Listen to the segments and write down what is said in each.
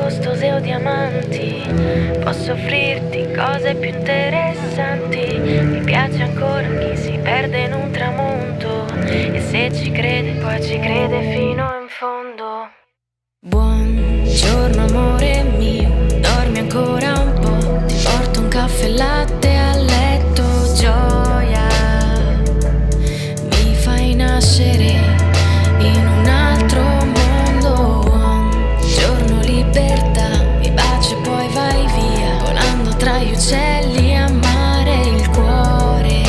costose o diamanti. Posso offrirti cose più interessanti. Mi piace ancora chi si perde in un tramonto e se ci crede poi ci crede fino in fondo. Buongiorno amore mio, dormi ancora un po', ti porto un caffè e latte a letto. Gioia, mi fai nascere in un altro mondo. Buongiorno libertà, mi baci e poi vai via, volando tra gli uccelli a mare. Il cuore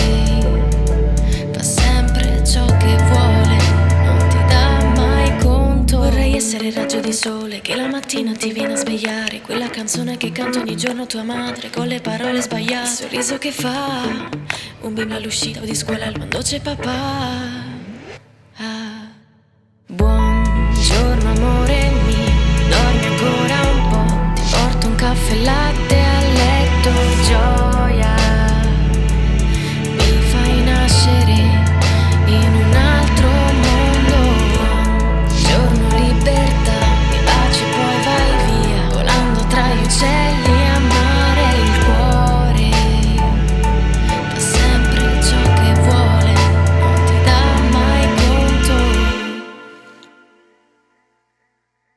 fa sempre ciò che vuole, non ti dà mai conto. Vorrei essere il raggio di sole che la mattina ti viene a svegliare, quella canzone che canta ogni giorno tua madre con le parole sbagliate, il sorriso che fa un bimbo all'uscita di scuola quando c'è papà.